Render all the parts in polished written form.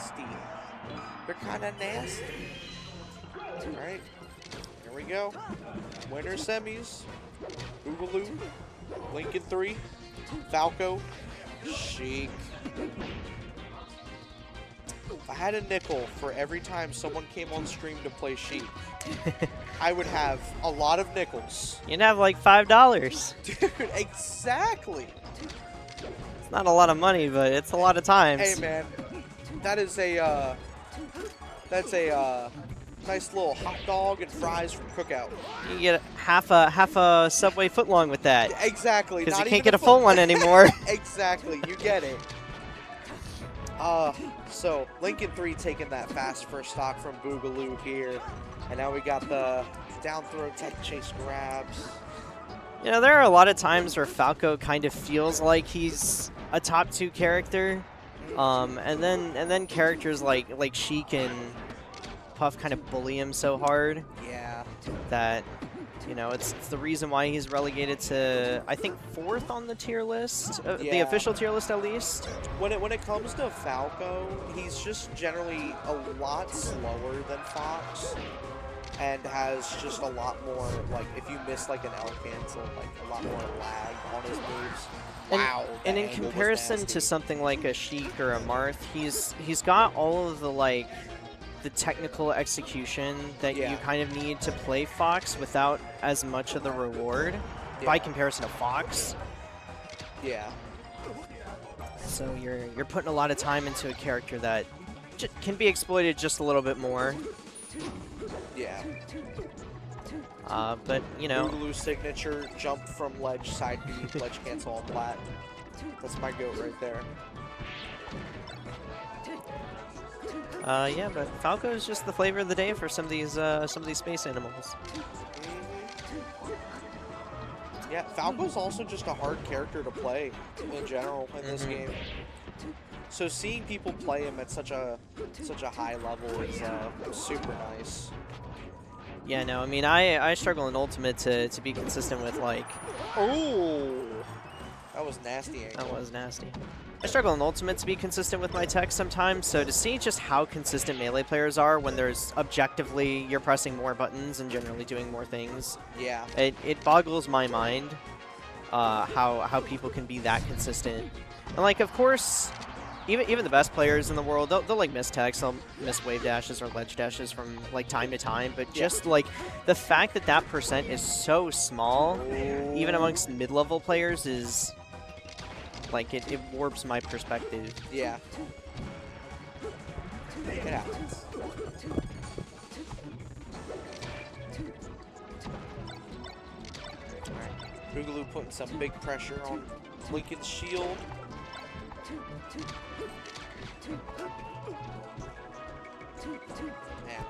nasty. They're kind of nasty. All right, here we go. Winner semis. Boogaloo, Lincoln3, Falco, Sheik. If I had a nickel for every time someone came on stream to play Sheik, I would have a lot of nickels. You'd have like $5. Dude, exactly. It's not a lot of money, but it's a lot of times. Hey man, that is a that's a nice little hot dog and fries from Cookout. You get half a Subway footlong with that. Exactly. Because you can't get a full one anymore. Exactly, you get it. So Lincoln3 taking that fast first stock from Boogaloo here, and now we got the down throw tech chase grabs. You know, there are a lot of times where Falco kind of feels like he's a top 2 character, and then characters like Sheik and Puff kind of bully him so hard. Yeah. That, you know, it's the reason why he's relegated to, I think, 4th on the tier list, the official tier list at least. When it comes to Falco, he's just generally a lot slower than Fox, and has just a lot more, like, if you miss like an L cancel, like a lot more lag on his moves. Wow. And in comparison to something like a Sheik or a Marth, he's got all of the the technical execution that you kind of need to play Fox without as much of the reward by comparison to Fox. Yeah. So you're putting a lot of time into a character that can be exploited just a little bit more. Yeah. But you know, Boogaloo's signature jump from ledge side B, ledge cancel on flat. That's my goat right there. Yeah, but Falco is just the flavor of the day for some of these space animals. Yeah, Falco's also just a hard character to play in general in this game. So seeing people play him at such a high level is super nice. Yeah, no, I mean I struggle in Ultimate to be consistent with like. Oh, that was nasty. Angle. That was nasty. I struggle in Ultimate to be consistent with my tech sometimes, so to see just how consistent Melee players are when there's objectively you're pressing more buttons and generally doing more things. Yeah. It boggles my mind how people can be that consistent. And like, of course, even the best players in the world, they'll like miss techs, they'll miss wave dashes or ledge dashes from like time to time, but just like the fact that that percent is so small, even amongst mid-level players, is like it warps my perspective. Yeah. It happens. Alright. Boogaloo putting some big pressure on Lincoln's shield. Man.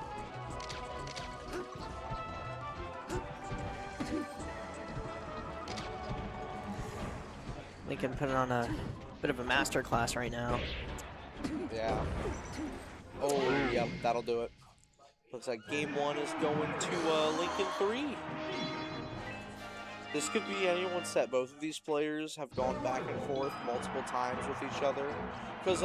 Lincoln putting on a bit of a master class right now. Yeah. Oh, yep, that'll do it. Looks like game 1 is going to Lincoln3. This could be anyone's set. Both of these players have gone back and forth multiple times with each other. Because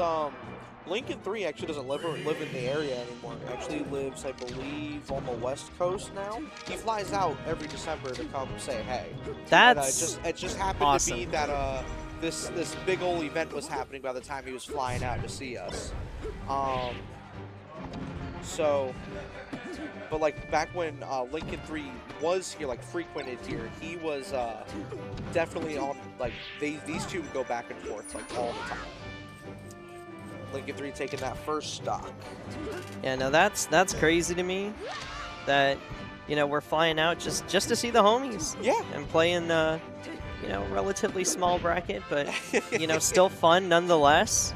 Lincoln3 actually doesn't live in the area anymore. He actually lives, I believe, on the West Coast now. He flies out every December to come say hey. That's it just happened awesome. to be that this big old event was happening by the time he was flying out to see us. But like back when Lincoln3 was here, like frequented here, he was definitely on, like these two would go back and forth like all the time. Lincoln3 taking that first stock. Yeah, no, that's crazy to me. That, you know, we're flying out just to see the homies. Yeah. And play in you know, relatively small bracket, but you know, still fun nonetheless.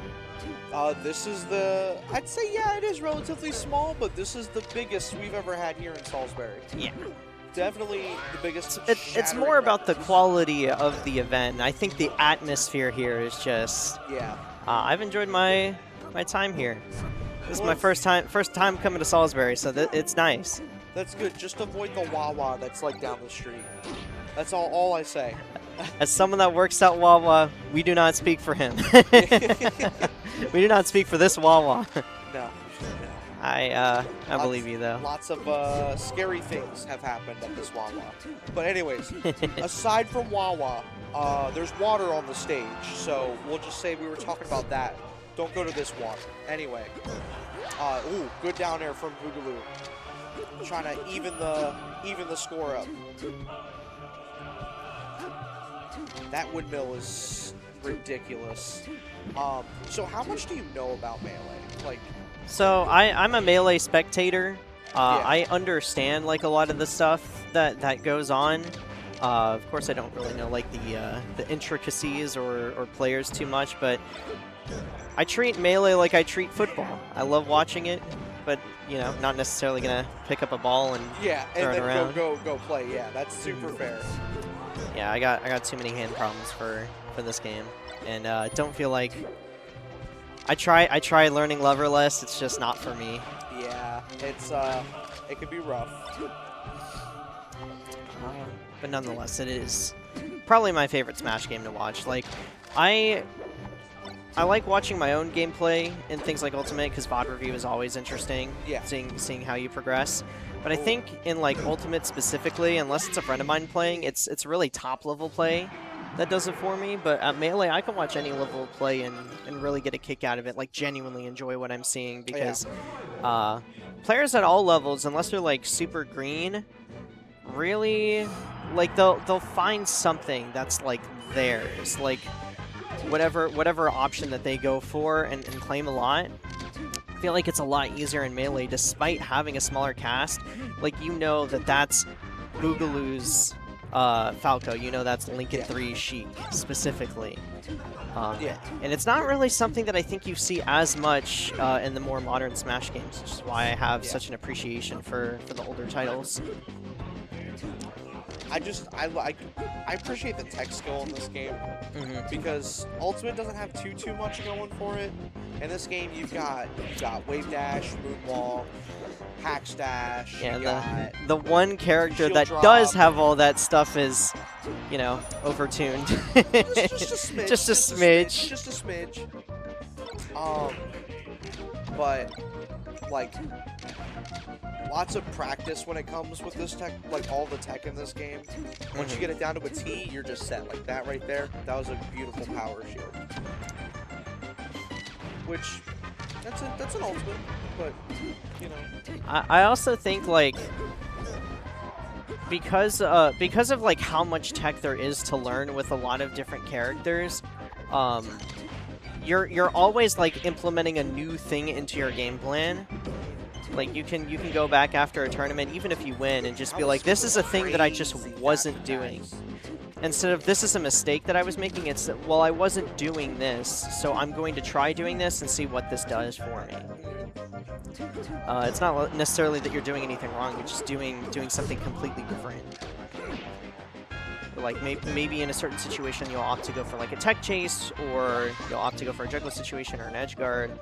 This is the, I'd say, yeah, it is relatively small, but this is the biggest we've ever had here in Salisbury. Yeah. Definitely the biggest. It's more about the quality of the event. I think the atmosphere here is just. Yeah. I've enjoyed my time here. This is my first time coming to Salisbury, so it's nice. That's good. Just avoid the Wawa that's like down the street. That's all I say. As someone that works at Wawa, we do not speak for him. We do not speak for this Wawa. I believe you though. Lots of scary things have happened at this Wawa. But anyways, aside from Wawa, there's water on the stage, so we'll just say we were talking about that. Don't go to this water. Anyway, ooh, good down air from Boogaloo, trying to even the score up. That windmill is ridiculous. So how much do you know about Melee? Like, so I'm a Melee spectator. Yeah. I understand like a lot of the stuff that goes on. Of course, I don't really know like the intricacies or players too much, but I treat Melee like I treat football. I love watching it, but you know, not necessarily gonna pick up a ball and throw it around. Go play. Yeah, that's super fair. Yeah, I got too many hand problems for this game, and don't feel like I try learning Loverless. It's just not for me. Yeah, it's it could be rough. But nonetheless, it is probably my favorite Smash game to watch. Like, I like watching my own gameplay in things like Ultimate because VOD review is always interesting. Yeah. Seeing how you progress. But I think in like Ultimate specifically, unless it's a friend of mine playing, it's really top level play that does it for me. But at Melee, I can watch any level of play and really get a kick out of it, like genuinely enjoy what I'm seeing because players at all levels, unless they're like super green, really like they'll find something that's like theirs, like whatever option that they go for and claim a lot. I feel like it's a lot easier in Melee despite having a smaller cast. Like, you know that's Boogaloo's Falco, you know that's lincoln3 Sheik specifically. And it's not really something that I think you see as much in the more modern Smash games, which is why I have such an appreciation for the older titles. I appreciate the tech skill in this game because Ultimate doesn't have too much going for it. In this game, you've got wave dash, moonwalk, hack stash. Yeah, the one character that drop. does have all that stuff is, you know, overtuned. Just a smidge. Just a smidge. But like, lots of practice when it comes with this tech, like all the tech in this game. Once you get it down to a T, you're just set. Like that right there, that was a beautiful power shield. Which, that's an ultimate, but, you know. I also think, like, because of like how much tech there is to learn with a lot of different characters, you're always like implementing a new thing into your game plan. Like, you can go back after a tournament, even if you win, and just be like, this is a thing that I just wasn't doing. Instead of, this is a mistake that I was making, it's, well, I wasn't doing this, so I'm going to try doing this and see what this does for me. It's not necessarily that you're doing anything wrong, you're just doing something completely different. Like, maybe in a certain situation you'll opt to go for like a tech chase, or you'll opt to go for a juggler situation or an edge guard.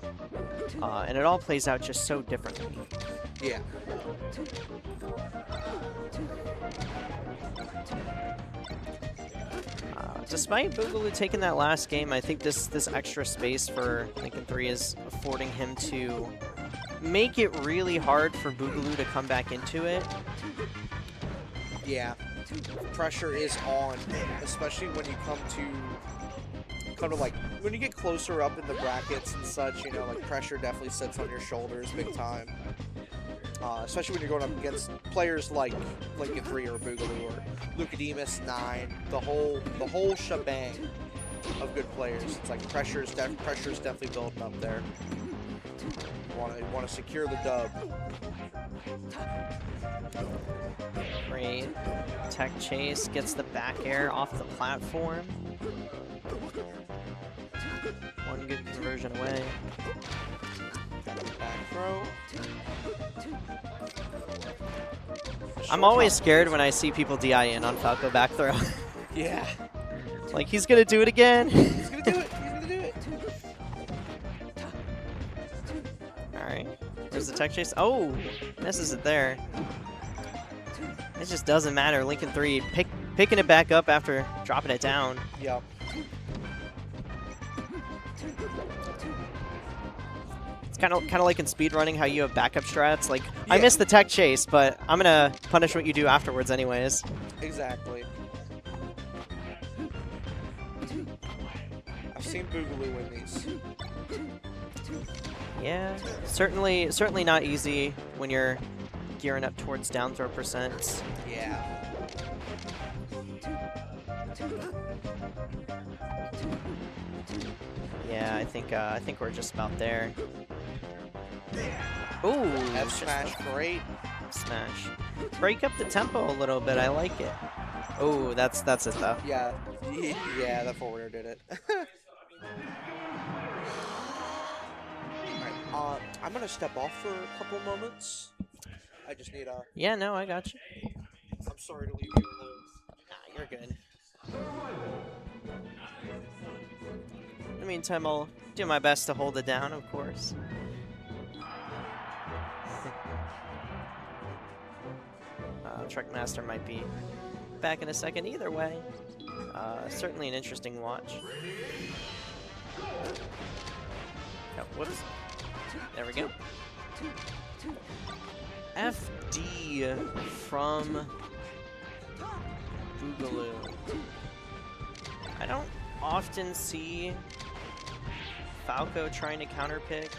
And it all plays out just so differently. Yeah. Despite Boogaloo taking that last game, I think this extra space for lincoln3 is affording him to make it really hard for Boogaloo to come back into it. Yeah. Pressure is on, especially when you come to like when you get closer up in the brackets and such, you know, like pressure definitely sits on your shoulders big time. Especially when you're going up against players like lincoln3 or Boogaloo or Lucademus 9, the whole shebang of good players. It's like pressure's definitely building up there. You want to secure the dub. Great. Tech chase gets the back air off the platform. One good conversion away. Back throw. I'm always scared when I see people DI in on Falco back throw. Yeah. Like, he's gonna do it again. He's gonna do it. He's gonna do it. Alright. Where's the tech chase? Oh! Misses it there. It just doesn't matter. lincoln3 picking it back up after dropping it down. Yep. Kind of like in speedrunning, how you have backup strats. Like, I Yeah. missed the tech chase, but I'm gonna punish what you do afterwards anyways. Exactly. I've seen Boogaloo win these. Yeah, certainly not easy when you're gearing up towards down throw percents. Yeah. Yeah, I think we're just about there. Ooh, F smash, great. Smash. Break up the tempo a little bit. I like it. Oh, that's it though. Yeah, yeah, the forwarder did it. Alright, I'm gonna step off for a couple moments. I just need a. Yeah, no, I got you. I'm sorry to leave you alone. Nah, you're good. In the meantime, I'll do my best to hold it down, of course. Truckmaster might be back in a second either way. Certainly an interesting watch. Oh, whoops. There we go. FD from Boogaloo. I don't often see Falco trying to counterpick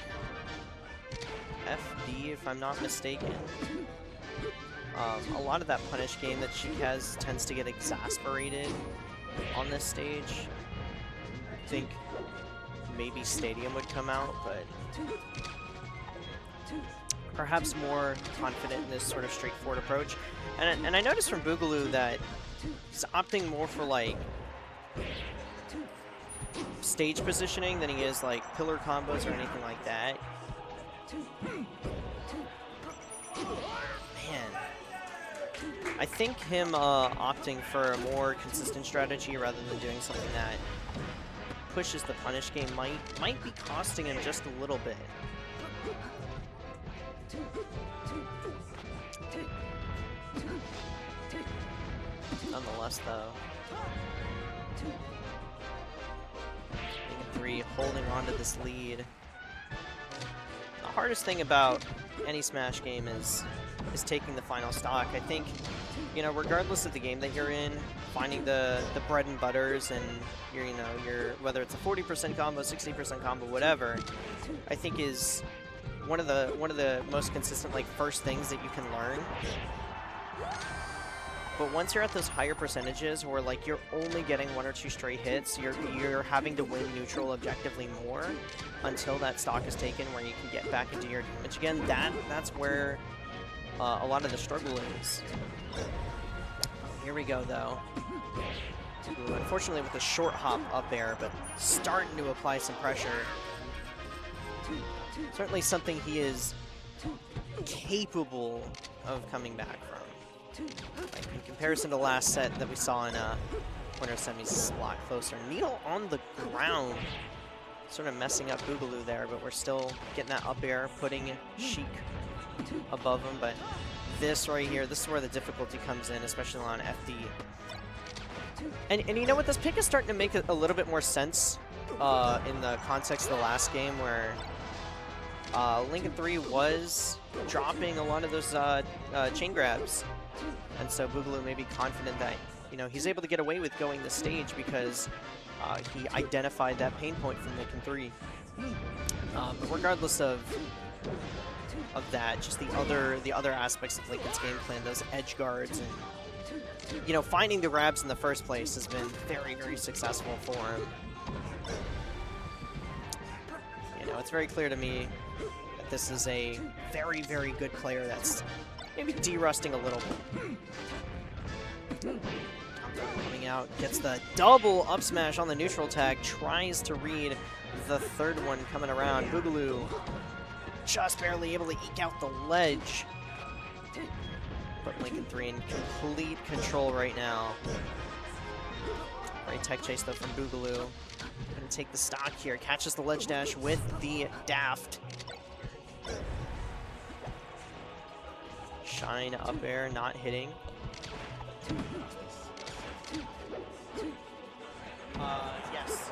FD, if I'm not mistaken. A lot of that punish game that Sheik has tends to get exasperated on this stage. I think maybe Stadium would come out, but perhaps more confident in this sort of straightforward approach. And I noticed from Boogaloo that he's opting more for like stage positioning than he is like pillar combos or anything like that. Man, I think him opting for a more consistent strategy rather than doing something that pushes the punish game might be costing him just a little bit. Nonetheless, though, lincoln3 holding on to this lead. The hardest thing about any Smash game is taking the final stock. I think, you know, regardless of the game that you're in, finding the bread and butters and your whether it's a 40% combo, 60% combo, whatever, I think is one of the most consistent like first things that you can learn. But once you're at those higher percentages where like you're only getting 1 or 2 straight hits, you're having to win neutral objectively more until that stock is taken where you can get back into your damage again. That's where a lot of the struggle is. Here we go though. Ooh, unfortunately with a short hop up air, but starting to apply some pressure. Certainly something he is capable of coming back from. Like in comparison to last set that we saw in winter semis, a lot closer. Needle on the ground, sort of messing up Boogaloo there, but we're still getting that up air, putting Sheik above him. But this right here, this is where the difficulty comes in, especially on FD. And you know what, this pick is starting to make a little bit more sense in the context of the last game where lincoln3 was dropping a lot of those chain grabs. And so Boogaloo may be confident that, you know, he's able to get away with going the stage because he identified that pain point from lincoln3. But regardless of that, just the other aspects of Lincoln's game plan, those edge guards and, you know, finding the grabs in the first place has been very, very successful for him. You know, it's very clear to me that this is a very, very good player that's maybe de-rusting a little bit. Coming out, gets the double up smash on the neutral tag, tries to read the third one coming around. Boogaloo just barely able to eke out the ledge. But lincoln3 in complete control right now. Great tech chase though from Boogaloo. Gonna take the stock here, catches the ledge dash with the daft. Shine up air, not hitting. Yes.